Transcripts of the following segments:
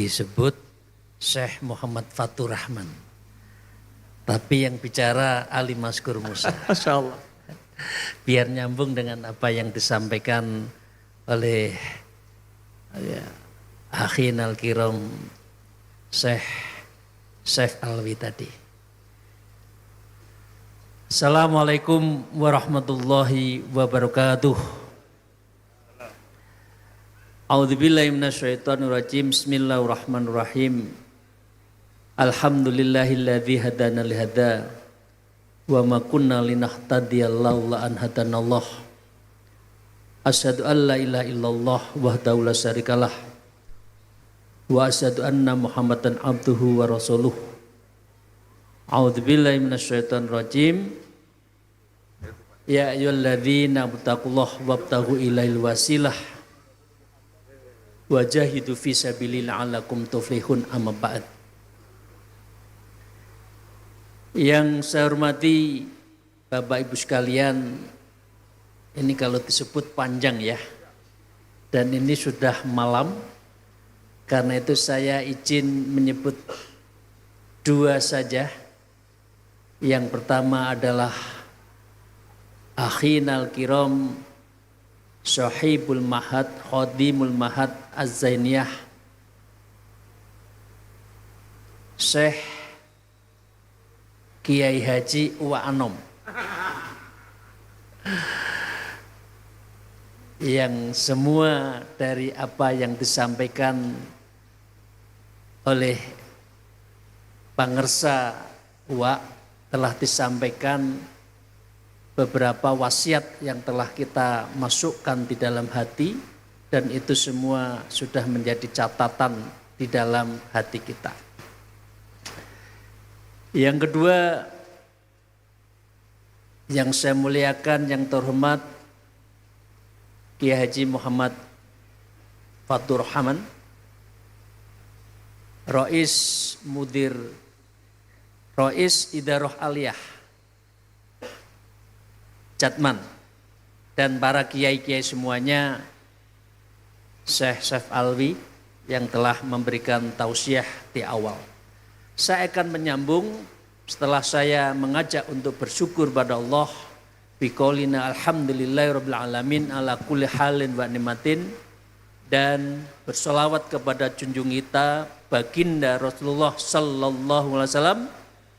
disebut Syekh Muhammad Fatur Rahman. Tapi yang bicara Ali Maskur Musa. Masya Allah. Biar nyambung dengan apa yang disampaikan oleh Akhin Al-Kiram Syekh Alwi tadi. Assalamualaikum warahmatullahi wabarakatuh. A'udzubillahi minasyaitonirrajim. Bismillahirrahmanirrahim. Alhamdulillahilladzi hadana lihada wa ma kunna linahtadiya laula an hadanallah. Asyhadu an la ilaha illallah wahdahu la syarikalah wa asyhadu anna Muhammadan abduhu wa rasuluh. A'udzubillahi minasyaitonirrajim. Ya ayyuhalladzina taqullaha wabtaghu ilaihil wasilah wajahidu fi sabilillah la'allakum tuflihun, amma ba'd. Yang saya hormati Bapak Ibu sekalian, ini kalau disebut panjang ya, dan ini sudah malam, karena itu saya izin menyebut dua saja. Yang pertama adalah Akhin Al-Kiram Sahibul Mahad Khadimul Mahad Az-Zainiyah Syekh Kiai Haji Uwa Anom, yang semua dari apa yang disampaikan oleh Pangersa Uwa telah disampaikan. Beberapa wasiat yang telah kita masukkan di dalam hati, dan itu semua sudah menjadi catatan di dalam hati kita. Yang kedua, yang saya muliakan, yang terhormat Kiai Haji Muhammad Fatur Rahman, Rais Mudir Rais Idarah Aliyah Jatman, dan para kiai-kiai semuanya, Syekh Alwi yang telah memberikan tausiah di awal. Saya akan menyambung setelah saya mengajak untuk bersyukur pada Allah biqaulina alhamdulillahirabbil alamin ala kulli halin wa nimatin, dan bersolawat kepada junjung kita baginda Rasulullah sallallahu alaihi wasallam.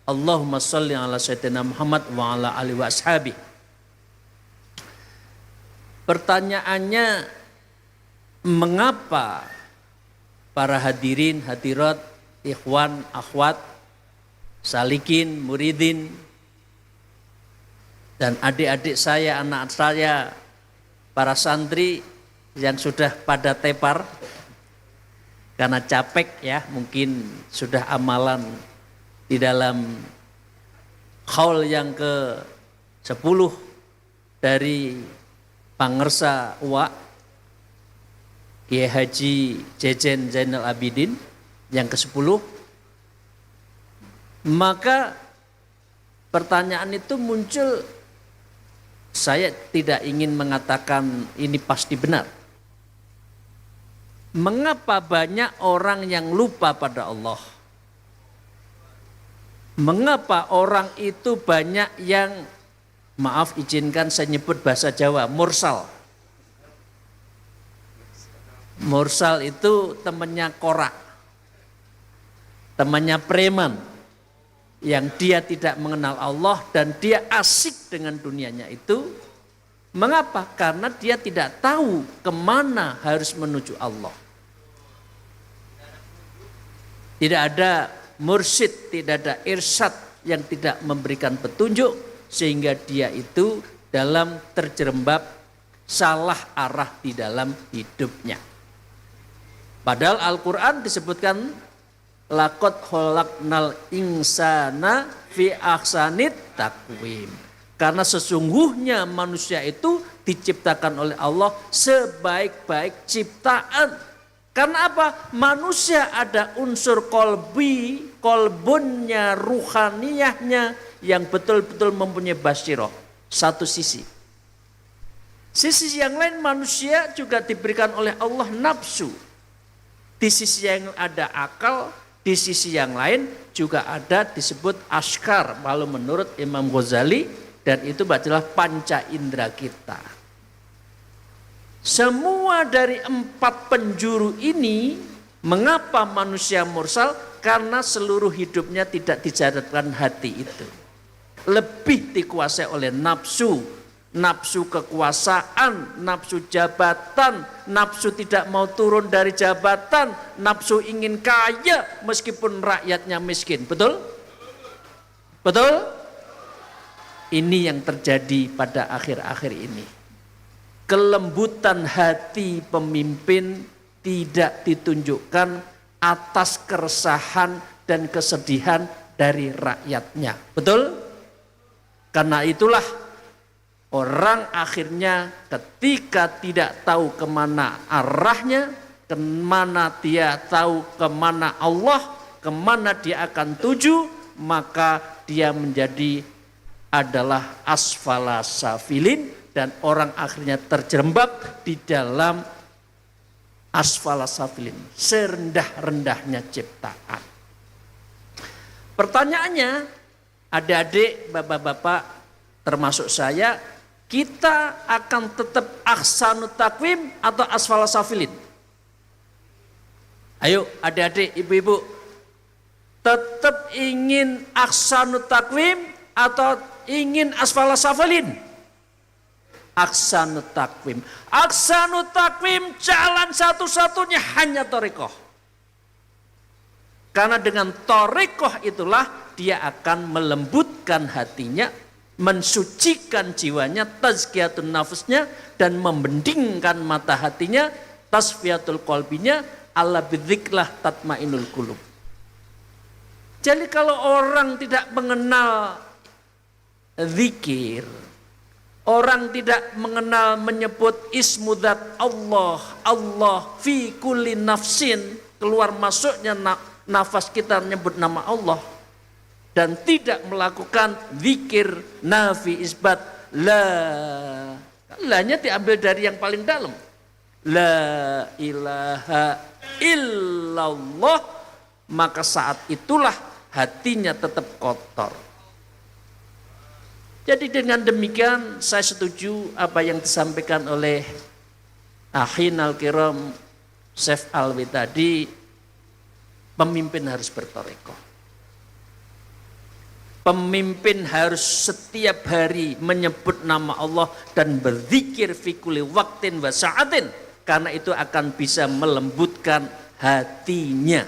Allahumma shalli ala sayyidina Muhammad wa ala alihi wa ashabi. Pertanyaannya, mengapa para hadirin, hadirat, ikhwan, akhwat, salikin, muridin, dan adik-adik saya, anak saya, para santri yang sudah pada tepar karena capek ya, mungkin sudah amalan di dalam haul yang ke-10 dari Pangersa Uwa Kiai Haji Jejen Zainal Abidin yang ke-10. Maka pertanyaan itu muncul, saya tidak ingin mengatakan ini pasti benar. Mengapa banyak orang yang lupa pada Allah? Mengapa orang itu banyak yang, maaf izinkan saya nyebut bahasa Jawa, mursal. Mursal itu temannya korak, temannya preman, yang dia tidak mengenal Allah dan dia asik dengan dunianya itu. Mengapa? Karena dia tidak tahu kemana harus menuju Allah. Tidak ada mursyid, tidak ada irsyad yang tidak memberikan petunjuk, sehingga dia itu dalam terjerembab salah arah di dalam hidupnya. Padahal Al-Quran disebutkan laqad khalaqnal insana fi ahsanit taqwim. Karena sesungguhnya manusia itu diciptakan oleh Allah sebaik-baik ciptaan. Karena apa? Manusia ada unsur kolbunnya, ruhaniyahnya, yang betul-betul mempunyai basyirah, satu sisi. Sisi yang lain, manusia juga diberikan oleh Allah nafsu. Di sisi yang ada akal, di sisi yang lain juga ada disebut ashkar kalau menurut Imam Ghazali, dan itu adalah panca indera kita. Semua dari 4 penjuru ini, mengapa manusia mursal? Karena seluruh hidupnya tidak dijalankan hati itu. Lebih dikuasai oleh nafsu, nafsu kekuasaan, nafsu jabatan, nafsu tidak mau turun dari jabatan, nafsu ingin kaya meskipun rakyatnya miskin. Betul? Betul? Ini yang terjadi pada akhir-akhir ini. Kelembutan hati pemimpin tidak ditunjukkan atas keresahan dan kesedihan dari rakyatnya. Betul? Karena itulah orang akhirnya ketika tidak tahu kemana arahnya, kemana dia tahu kemana Allah, kemana dia akan tuju, maka dia menjadi adalah asfala safilin, dan orang akhirnya terjerembab di dalam asfala safilin, serendah-rendahnya ciptaan. Pertanyaannya, adik-adik, bapak-bapak, termasuk saya, kita akan tetap ahsanut takwim atau asfala safilin? Ayo adik-adik, ibu-ibu, tetap ingin ahsanut takwim atau ingin asfala safilin? Ahsanut takwim. Ahsanut takwim, jalan satu-satunya hanya thariqah. Karena dengan thariqah itulah dia akan melembutkan hatinya, mensucikan jiwanya, tazkiyatun nafsnya, dan membendingkan mata hatinya, tasfiyatul qalbinya, ala bidziklah tatmainul qulub. Jadi kalau orang tidak mengenal zikir, orang tidak mengenal menyebut ismudzat Allah, Allah fi kulli nafsin, keluar masuknya nafas kita menyebut nama Allah, dan tidak melakukan zikir nafi isbat la-nya diambil dari yang paling dalam, la ilaha illallah, maka saat itulah hatinya tetap kotor. Jadi dengan demikian saya setuju apa yang disampaikan oleh Akhin Al-Kiram Syekh Alwi tadi, pemimpin harus berthariqah. Pemimpin harus setiap hari menyebut nama Allah dan berzikir fi kulli waqtin wa sa'atin, karena itu akan bisa melembutkan hatinya.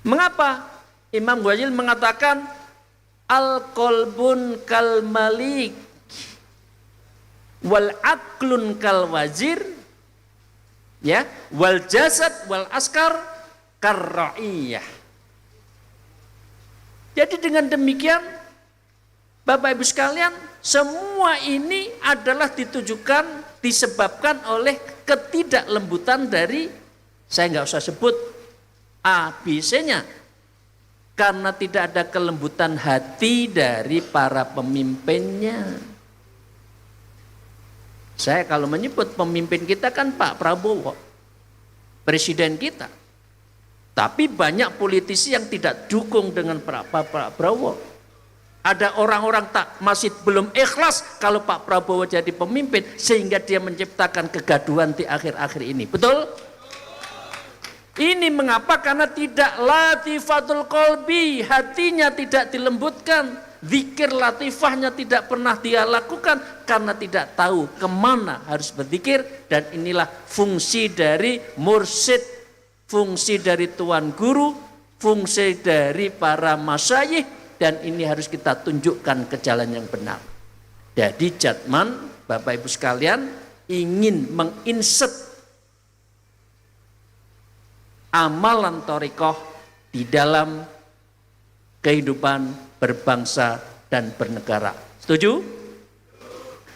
Mengapa? Imam Ghazali mengatakan al-qalbun kal malik wal aqlun kal wazir, ya, wal jasad wal askar kar ra'iyah. Jadi dengan demikian Bapak Ibu sekalian, semua ini adalah ditujukan, disebabkan oleh ketidaklembutan dari, saya nggak usah sebut ABC-nya, karena tidak ada kelembutan hati dari para pemimpinnya. Saya kalau menyebut pemimpin kita kan Pak Prabowo, presiden kita. Tapi banyak politisi yang tidak dukung dengan Pak Prabowo. Ada orang-orang masih belum ikhlas kalau Pak Prabowo jadi pemimpin, sehingga dia menciptakan kegaduhan di akhir-akhir ini. Betul? Ini mengapa? Karena tidak latifatul qalbi, hatinya tidak dilembutkan, zikir latifahnya tidak pernah dia lakukan, karena tidak tahu kemana harus berzikir. Dan inilah fungsi dari mursyid, fungsi dari tuan guru, fungsi dari para masyayikh, dan ini harus kita tunjukkan ke jalan yang benar. Jadi Jatman, Bapak Ibu sekalian, ingin menginsert amalan thariqah di dalam kehidupan berbangsa dan bernegara. Setuju?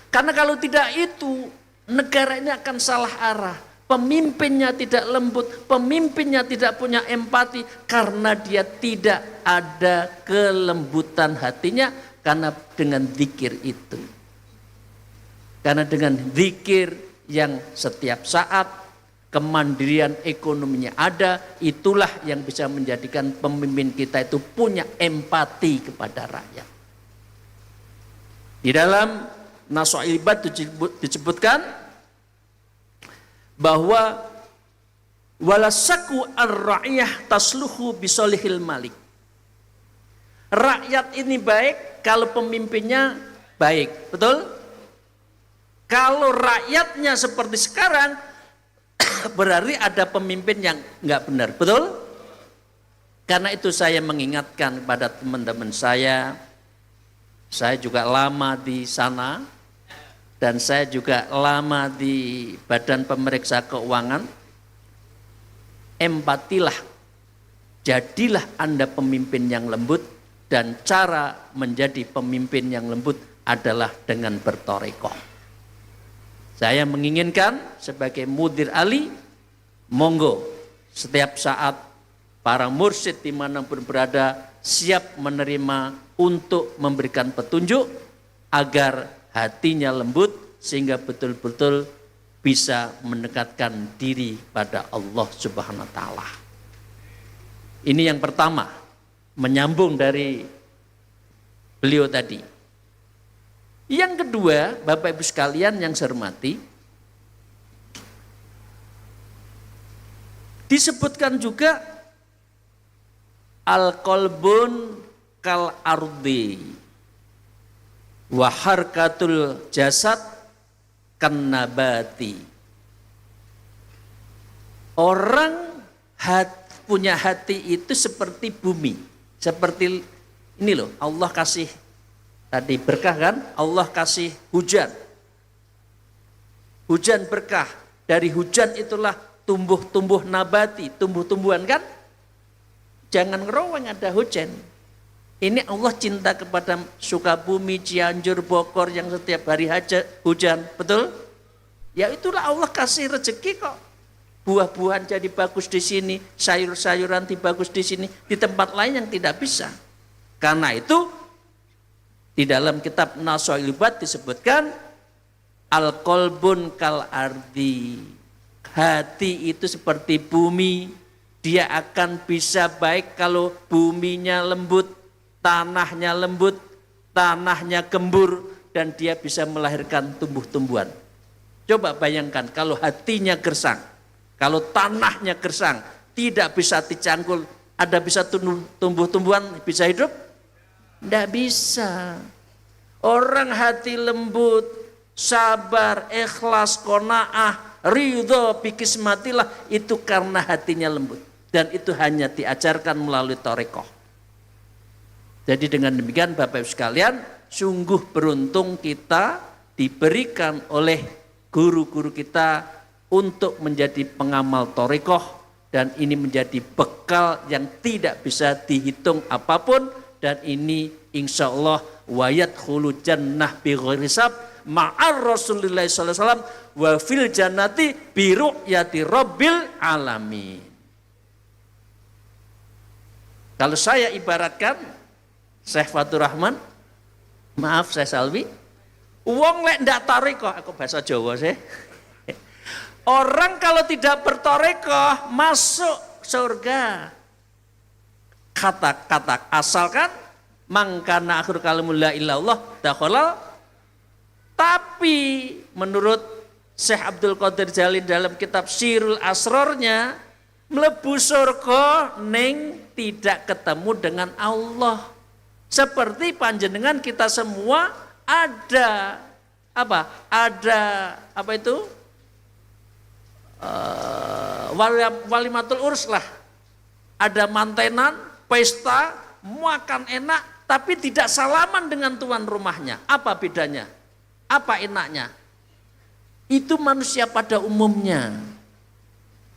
Karena kalau tidak itu, negara ini akan salah arah. Pemimpinnya tidak lembut, pemimpinnya tidak punya empati, karena dia tidak ada kelembutan hatinya, karena dengan zikir itu. Karena dengan zikir yang setiap saat kemandirian ekonominya ada, itulah yang bisa menjadikan pemimpin kita itu punya empati kepada rakyat. Di dalam Nasha'il Ibad disebutkan bahwa walasaku ar-ra'iyah tasluhu bisolihil malik. Rakyat ini baik kalau pemimpinnya baik, betul? Kalau rakyatnya seperti sekarang, berarti ada pemimpin yang enggak benar, betul? Karena itu saya mengingatkan kepada teman-teman saya juga lama di sana, dan saya juga lama di Badan Pemeriksa Keuangan. Empatilah, jadilah Anda pemimpin yang lembut, dan cara menjadi pemimpin yang lembut adalah dengan bertorekoh. Saya menginginkan sebagai mudir ali, monggo setiap saat para mursyid dimanapun berada siap menerima untuk memberikan petunjuk agar hatinya lembut sehingga betul-betul bisa mendekatkan diri pada Allah Subhanahu wa taala. Ini yang pertama, menyambung dari beliau tadi. Yang kedua, Bapak Ibu sekalian yang saya hormati, disebutkan juga al-qalbun kal ardi wa harkatul jasad kan nabati. Orang punya hati itu seperti bumi, seperti ini loh, Allah kasih tadi berkah kan, Allah kasih hujan. Hujan berkah, dari hujan itulah tumbuh-tumbuh nabati, tumbuh-tumbuhan kan. Jangan ngeroweng ada hujan. Ini Allah cinta kepada Sukabumi, Cianjur, Bogor yang setiap hari hujan, betul? Ya itulah Allah kasih rezeki kok. Buah-buahan jadi bagus di sini, sayur-sayuran bagus di sini, di tempat lain yang tidak bisa. Karena itu di dalam kitab Nasha'il Ibad disebutkan al-qalbun kal ardi. Hati itu seperti bumi, dia akan bisa baik kalau buminya lembut, tanahnya lembut, tanahnya gembur, dan dia bisa melahirkan tumbuh-tumbuhan. Coba bayangkan kalau hatinya gersang, kalau tanahnya gersang, tidak bisa dicangkul, ada bisa tumbuh-tumbuhan bisa hidup? Tidak bisa. Orang hati lembut, sabar, ikhlas, qanaah, ridho, bikismatillah, itu karena hatinya lembut. Dan itu hanya diajarkan melalui torekoh. Jadi dengan demikian Bapak Ibu sekalian, sungguh beruntung kita diberikan oleh guru-guru kita untuk menjadi pengamal torekoh. Dan ini menjadi bekal yang tidak bisa dihitung apapun. Dan ini insya Allah wayat khulu jannah bi ghairi hisab ma'ar Rasulullah sallallahu alaihi wasallam wa fil jannati bi ru'yati rabbil alamin. Kalau saya ibaratkan Syekh Fatur Rahman, maaf saya Salwi, wong lek ndak tarekoh, aku bahasa Jawa sih. Orang kalau tidak bertarekoh masuk surga. Kata-kata asalkan mangkana akhir kalimul la ilallah dakhala. Tapi menurut Syekh Abdul Qadir Jalil dalam kitab Sirul Asrornya, mlebu surga ning tidak ketemu dengan Allah. Seperti panjenengan kita semua ada apa? Ada apa itu? Walimatul urs lah. Ada mantenan, pesta, makan enak, tapi tidak salaman dengan tuan rumahnya. Apa bedanya? Apa enaknya? Itu manusia pada umumnya.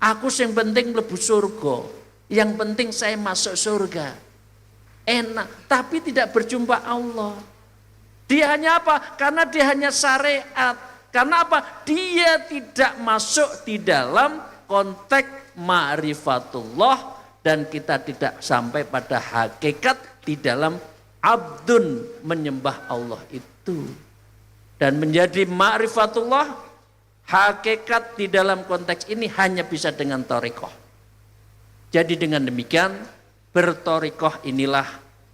Aku yang penting mlebu surga, yang penting saya masuk surga. Enak, tapi tidak berjumpa Allah. Dia hanya apa? Karena dia hanya syariat. Karena apa? Dia tidak masuk di dalam konteks ma'rifatullah. Dan kita tidak sampai pada hakikat di dalam abdun menyembah Allah itu. Dan menjadi ma'rifatullah, Hakikat di dalam konteks ini hanya bisa dengan thariqah. Jadi dengan demikian berthariqah inilah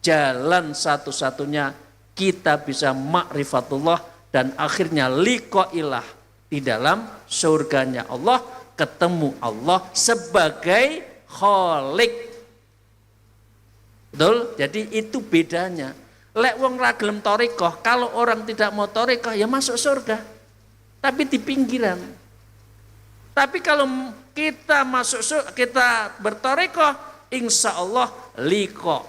jalan satu-satunya kita bisa ma'rifatullah dan akhirnya liqa'ilah di dalam surganya Allah, ketemu Allah sebagai Khalik. Betul? Jadi itu bedanya. Lek wong ra gelem thariqah, kalau orang tidak mau thariqah ya masuk surga. Tapi di pinggiran. Tapi kalau kita masuk surga, kita berthariqah, insya Allah liqa.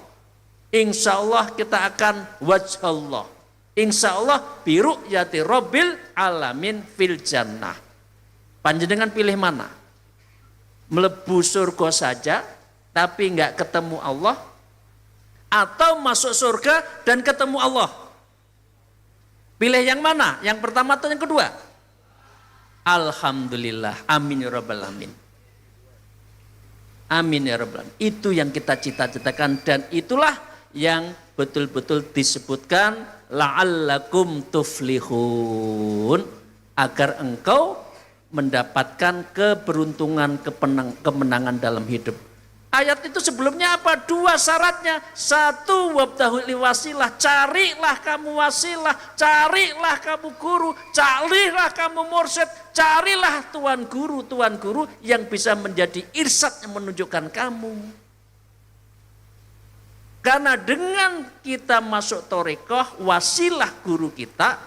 Insya Allah kita akan wajh Allah. Insya Allah biru'yati rabbil alamin fil jannah. Panjenengan pilih mana? Melebu surga saja tapi enggak ketemu Allah, atau masuk surga dan ketemu Allah? Pilih yang mana? Yang pertama atau yang kedua? Alhamdulillah, amin ya rabbal alamin. Amin ya rabbal alamin. Itu yang kita cita-citakan dan itulah yang betul-betul disebutkan la'allakum tuflihun, agar engkau mendapatkan keberuntungan, kemenangan dalam hidup. Ayat itu sebelumnya apa? Dua syaratnya. Satu, wabtahul wasilah, carilah kamu wasilah, carilah kamu guru, carilah kamu mursyid, carilah tuan guru yang bisa menjadi irsyad yang menunjukkan kamu. Karena dengan kita masuk thariqah, wasilah guru kita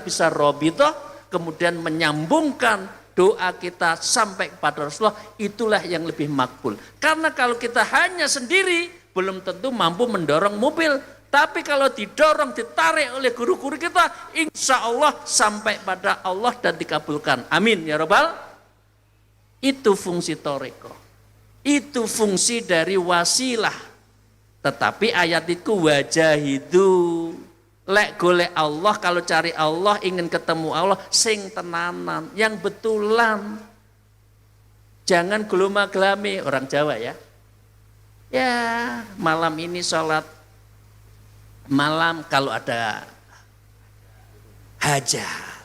bisa robitoh, kemudian menyambungkan doa kita sampai kepada Rasulullah, itulah yang lebih makbul. Karena kalau kita hanya sendiri, belum tentu mampu mendorong mobil. Tapi kalau didorong, ditarik oleh guru-guru kita, insya Allah sampai pada Allah dan dikabulkan. Amin ya Rabbal. Itu fungsi thariqah. Itu fungsi dari wasilah. Tetapi ayat itu wajahidu. Lek golek Allah, kalau cari Allah, ingin ketemu Allah, sing tenanan, yang betulan. Jangan geluma-gelami, orang Jawa ya. Ya, malam ini sholat malam kalau ada hajat.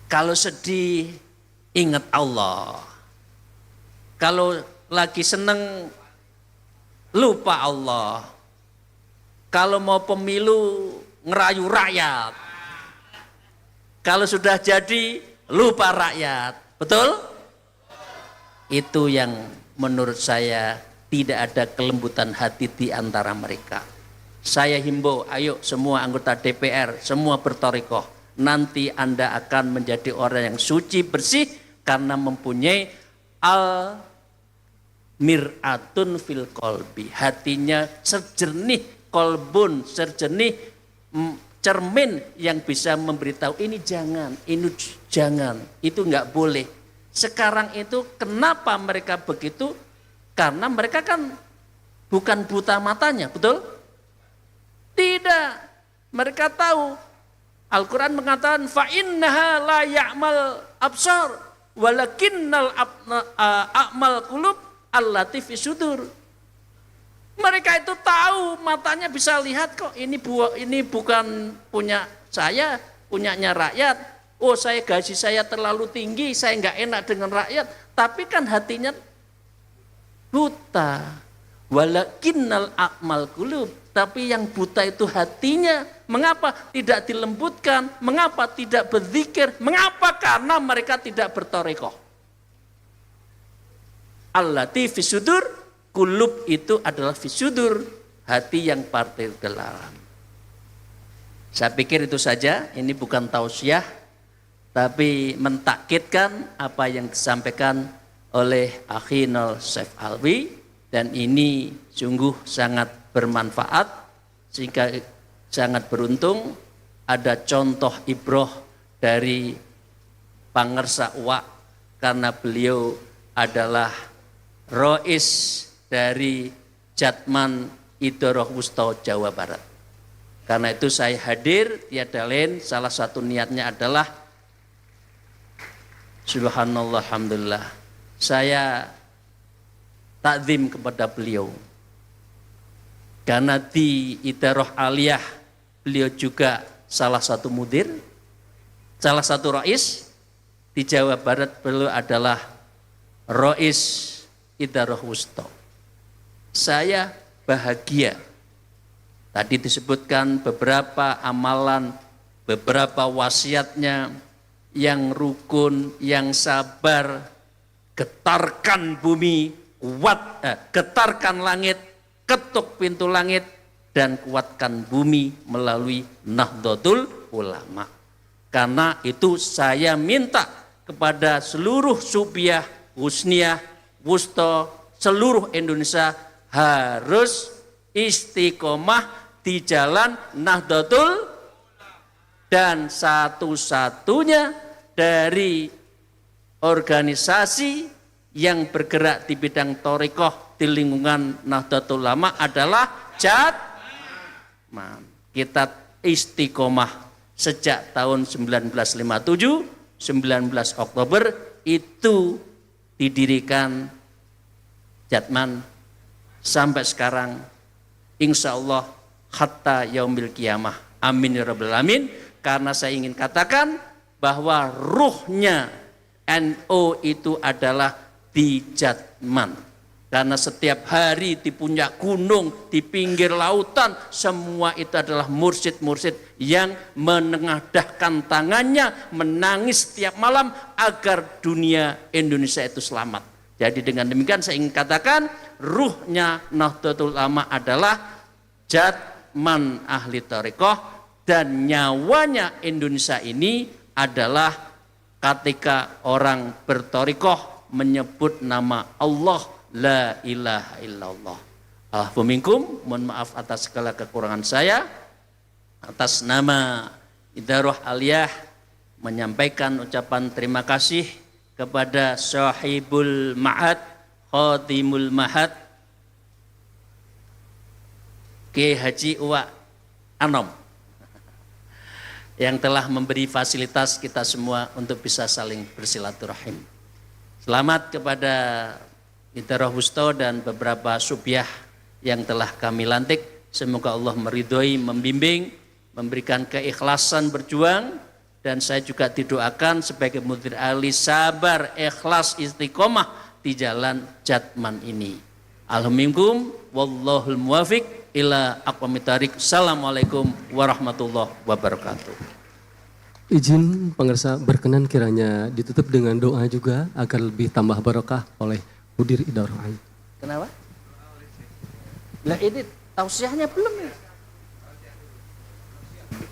Kalau sedih, ingat Allah. Kalau lagi seneng, lupa Allah. Kalau mau pemilu ngerayu rakyat. Kalau sudah jadi lupa rakyat. Betul? Itu yang menurut saya tidak ada kelembutan hati di antara mereka. Saya himbau, ayo semua anggota DPR, semua berthariqah. Nanti Anda akan menjadi orang yang suci, bersih karena mempunyai al-mir'atun fil qalbi. Hatinya sejernih kolbun, sejernih cermin yang bisa memberitahu ini jangan, itu enggak boleh. Sekarang itu kenapa mereka begitu? Karena mereka kan bukan buta matanya, betul? Tidak. Mereka tahu. Al-Quran mengatakan fa innaha la ya'mal absar walakinnal a'mal qulub allati fi sudur. Mereka itu tahu, matanya bisa lihat kok ini bukan punya saya, punyanya rakyat. Oh, gaji saya terlalu tinggi, saya enggak enak dengan rakyat. Tapi kan hatinya buta. Walakinnal a'mal qulub. Tapi yang buta itu hatinya. Mengapa tidak dilembutkan? Mengapa tidak berzikir? Mengapa? Karena mereka tidak berthariqah. Allati fi sudur. Kulub itu adalah fisudur, hati yang partai dalam. Saya pikir itu saja, ini bukan tausiah, tapi mentakkidkan apa yang disampaikan oleh Akhinul Syekh Alwi, dan ini sungguh sangat bermanfaat, sehingga sangat beruntung ada contoh ibroh dari Pangersa Uwak, karena beliau adalah Rois dari Jatman Idoroh Wusto Jawa Barat. Karena itu saya hadir, tiada lain, salah satu niatnya adalah subhanallah, alhamdulillah, saya takzim kepada beliau. Karena di Idoroh Aliyah beliau juga salah satu mudir, salah satu rais di Jawa Barat, beliau adalah Rais Idarah Wusto. Saya bahagia. Tadi disebutkan beberapa amalan, beberapa wasiatnya yang rukun, yang sabar, getarkan bumi, getarkan langit, ketuk pintu langit, dan kuatkan bumi melalui Nahdlatul Ulama. Karena itu saya minta kepada seluruh Supiah, Husniyah, Wusto, seluruh Indonesia harus istiqomah di jalan Nahdlatul, dan satu-satunya dari organisasi yang bergerak di bidang thariqah di lingkungan Nahdlatul Ulama adalah Jatman. Kita istiqomah sejak tahun 1957, 19 Oktober itu didirikan Jatman sampai sekarang, insya Allah hatta yaumil qiyamah. Amin ya rabbal alamin. Karena saya ingin katakan bahwa ruhnya NU itu adalah di Jatman. Karena setiap hari di puncak gunung, di pinggir lautan, semua itu adalah mursyid-mursyid yang menengadahkan tangannya, menangis setiap malam agar dunia Indonesia itu selamat. Jadi dengan demikian saya ingin katakan, ruhnya Nahdlatul Ulama adalah Jatman ahli thariqah, dan nyawanya Indonesia ini adalah ketika orang berthariqah menyebut nama Allah, la ilaha illallah. Allahu minkum, mohon maaf atas segala kekurangan saya. Atas nama Idarah Aliyah menyampaikan ucapan terima kasih kepada Sahibul Ma'had, Khadimul Ma'had, Kiai Haji Uwa Anom, yang telah memberi fasilitas kita semua untuk bisa saling bersilaturahim. Selamat kepada Idarah Wusto dan beberapa subyah yang telah kami lantik. Semoga Allah meridhoi, membimbing, memberikan keikhlasan berjuang, dan saya juga didoakan sebagai mudir ali sabar, ikhlas, istiqomah di jalan Jatman ini. Alhamdulillah, wallahul muwafiq ila aqwamit thariq. Assalamualaikum warahmatullahi wabarakatuh. Izin pengersa berkenan kiranya ditutup dengan doa juga agar lebih tambah barokah oleh Mudir Idarah. Kenapa? Lah ini tausiahnya belum ya?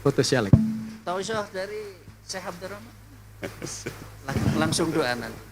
Foto syalek. Tausiah dari Syekh Abdurrahman. Langsung doa nanti.